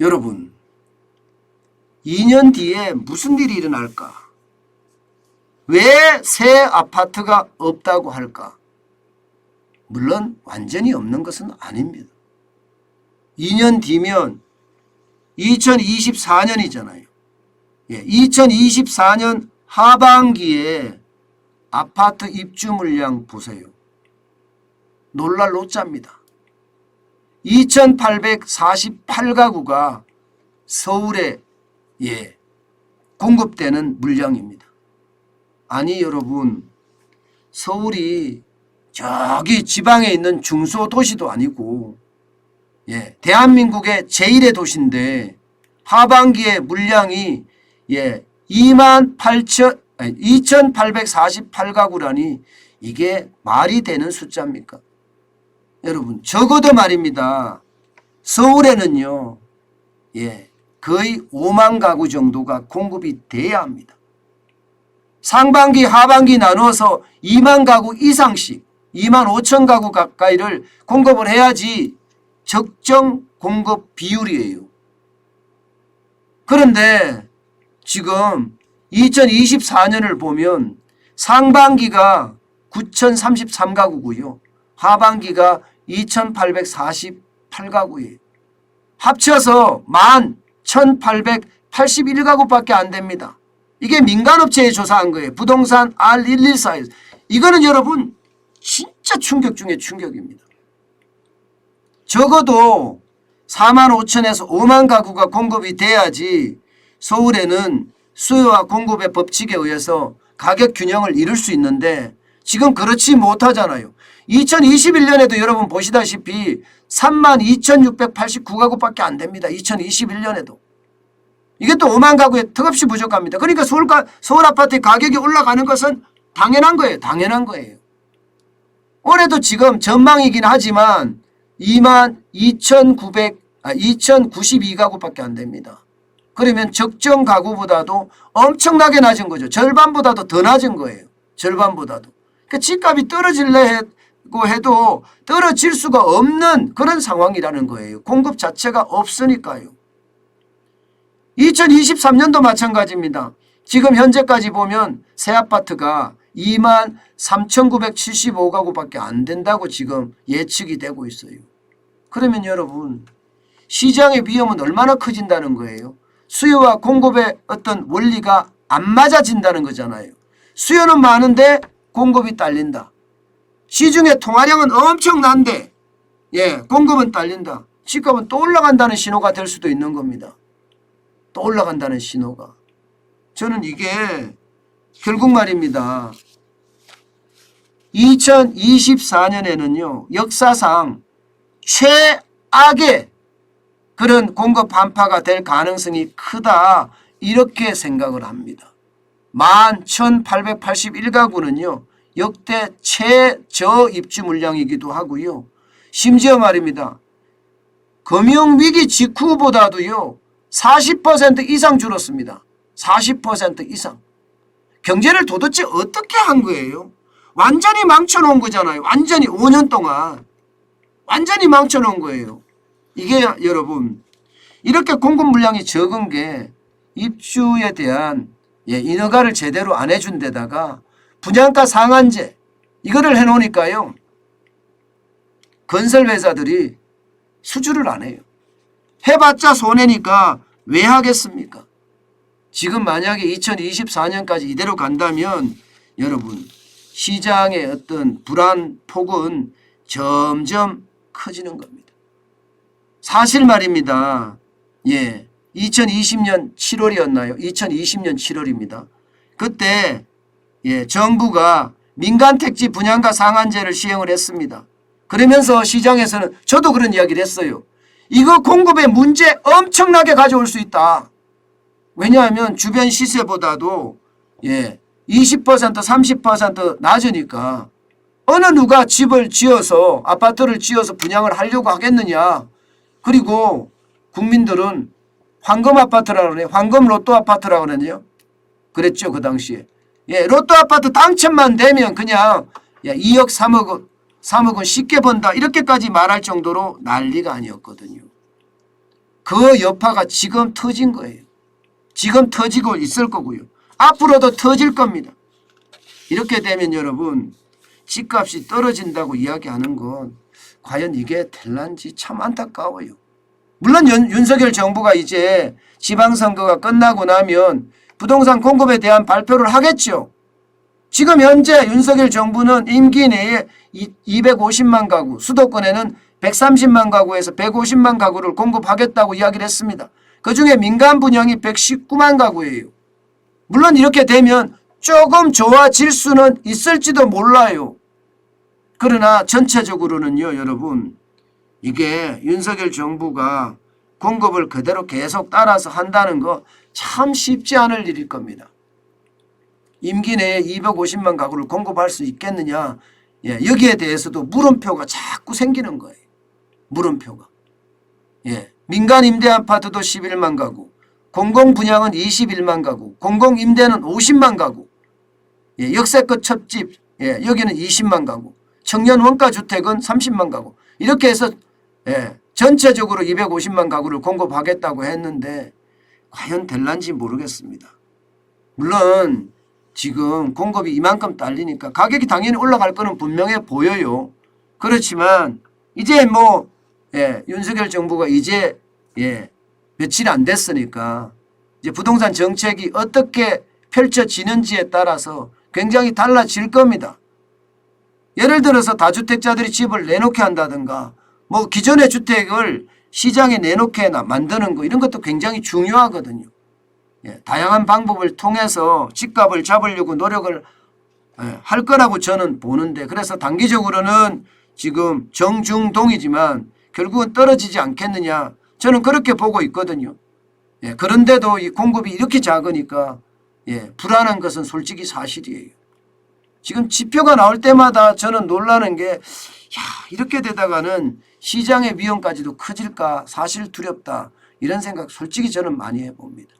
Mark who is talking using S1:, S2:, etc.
S1: 여러분, 2년 뒤에 무슨 일이 일어날까? 왜 새 아파트가 없다고 할까? 물론 완전히 없는 것은 아닙니다. 2년 뒤면 2024년이잖아요. 2024년 하반기에 아파트 입주 물량 보세요. 놀랄 노짜입니다. 2848가구가 서울에 공급되는 물량입니다. 아니 여러분, 서울이 저기 지방에 있는 중소도시도 아니고 대한민국의 제1의 도시인데 하반기에 물량이 2848가구라니 이게 말이 되는 숫자입니까? 여러분, 적어도 말입니다. 서울에는요, 거의 5만 가구 정도가 공급이 돼야 합니다. 상반기, 하반기 나누어서 2만 가구 이상씩 2만 5천 가구 가까이를 공급을 해야지 적정 공급 비율이에요. 그런데 지금 2024년을 보면 상반기가 9,033가구고요. 하반기가 2,848가구예요. 합쳐서 11,881가구밖에 안 됩니다. 이게 민간업체에 조사한 거예요. 부동산 R114에서. 이거는 여러분 진짜 충격 중에 충격입니다. 적어도 4만 5천에서 5만 가구가 공급이 돼야지 서울에는 수요와 공급의 법칙에 의해서 가격 균형을 이룰 수 있는데 지금 그렇지 못하잖아요. 2021년에도 여러분 보시다시피 3만 2,689가구밖에 안 됩니다. 2021년에도. 이게 또 5만 가구에 턱없이 부족합니다. 그러니까 서울 아파트 가격이 올라가는 것은 당연한 거예요. 당연한 거예요. 올해도 지금 전망이긴 하지만 2만 2,092가구밖에 안 됩니다. 그러면 적정 가구보다도 엄청나게 낮은 거죠. 절반보다도 더 낮은 거예요. 절반보다도. 그러니까 집값이 떨어지려고 해도 떨어질 수가 없는 그런 상황이라는 거예요. 공급 자체가 없으니까요. 2023년도 마찬가지입니다. 지금 현재까지 보면 새 아파트가 2만 3,975가구밖에 안 된다고 지금 예측이 되고 있어요. 그러면 여러분, 시장의 위험은 얼마나 커진다는 거예요. 수요와 공급의 어떤 원리가 안 맞아진다는 거잖아요. 수요는 많은데 공급이 딸린다. 시중의 통화량은 엄청난데 공급은 딸린다. 집값은 또 올라간다는 신호가 될 수도 있는 겁니다. 또 올라간다는 신호가. 저는 이게 결국 말입니다. 2024년에는요. 역사상 최악의 그런 공급 한파가 될 가능성이 크다. 이렇게 생각을 합니다. 11,881가구는요. 역대 최저 입주 물량이기도 하고요. 심지어 말입니다. 금융위기 직후보다도요. 40% 이상 줄었습니다. 40% 이상. 경제를 도대체 어떻게 한 거예요? 완전히 망쳐놓은 거잖아요. 완전히 5년 동안. 완전히 망쳐놓은 거예요. 이게 여러분 이렇게 공급 물량이 적은 게 입주에 대한 인허가를 제대로 안 해준 데다가 분양가 상한제 이거를 해놓으니까요. 건설회사들이 수주를 안 해요. 해봤자 손해니까 왜 하겠습니까? 지금 만약에 2024년까지 이대로 간다면 여러분 시장의 어떤 불안 폭은 점점 커지는 겁니다. 사실 말입니다. 2020년 7월이었나요? 2020년 7월입니다. 그때 정부가 민간택지 분양가 상한제를 시행을 했습니다. 그러면서 시장에서는 저도 그런 이야기를 했어요. 이거 공급에 문제 엄청나게 가져올 수 있다. 왜냐하면 주변 시세보다도 20% 30% 낮으니까 어느 누가 집을 지어서 아파트를 지어서 분양을 하려고 하겠느냐. 그리고 국민들은 황금 아파트라고 그러네요. 황금 로또 아파트라고 그러네요. 그랬죠 그 당시에. 로또 아파트 당첨만 되면 그냥 2억 3억은 쉽게 번다 이렇게까지 말할 정도로 난리가 아니었거든요. 그 여파가 지금 터진 거예요. 지금 터지고 있을 거고요. 앞으로도 터질 겁니다. 이렇게 되면 여러분 집값이 떨어진다고 이야기하는 건 과연 이게 될런지 참 안타까워요. 물론 윤석열 정부가 이제 지방선거가 끝나고 나면 부동산 공급에 대한 발표를 하겠죠. 지금 현재 윤석열 정부는 임기 내에 250만 가구, 수도권에는 130만 가구에서 150만 가구를 공급하겠다고 이야기를 했습니다. 그중에 민간 분양이 119만 가구예요. 물론 이렇게 되면 조금 좋아질 수는 있을지도 몰라요. 그러나 전체적으로는요, 여러분, 이게 윤석열 정부가 공급을 그대로 계속 따라서 한다는 거 참 쉽지 않을 일일 겁니다. 임기 내에 250만 가구를 공급할 수 있겠느냐. 예, 여기에 대해서도 물음표가 자꾸 생기는 거예요. 물음표가. 예, 민간 임대 아파트도 11만 가구, 공공 분양은 21만 가구, 공공 임대는 50만 가구, 예, 역세권 첩집, 예, 여기는 20만 가구, 청년 원가 주택은 30만 가구. 이렇게 해서 예, 전체적으로 250만 가구를 공급하겠다고 했는데 과연 될런지 모르겠습니다. 물론 지금 공급이 이만큼 딸리니까 가격이 당연히 올라갈 거는 분명해 보여요. 그렇지만 이제 뭐 예, 윤석열 정부가 이제 예, 며칠 안 됐으니까 이제 부동산 정책이 어떻게 펼쳐지는지에 따라서 굉장히 달라질 겁니다. 예를 들어서 다주택자들이 집을 내놓게 한다든가 뭐 기존의 주택을 시장에 내놓게 만드는 거 이런 것도 굉장히 중요하거든요. 예, 다양한 방법을 통해서 집값을 잡으려고 노력을 할 거라고 저는 보는데 그래서 단기적으로는 지금 정중동이지만 결국은 떨어지지 않겠느냐 저는 그렇게 보고 있거든요. 예, 그런데도 이 공급이 이렇게 작으니까 예, 불안한 것은 솔직히 사실이에요. 지금 지표가 나올 때마다 저는 놀라는 게 야, 이렇게 되다가는 시장의 위험까지도 커질까 사실 두렵다 이런 생각 솔직히 저는 많이 해봅니다.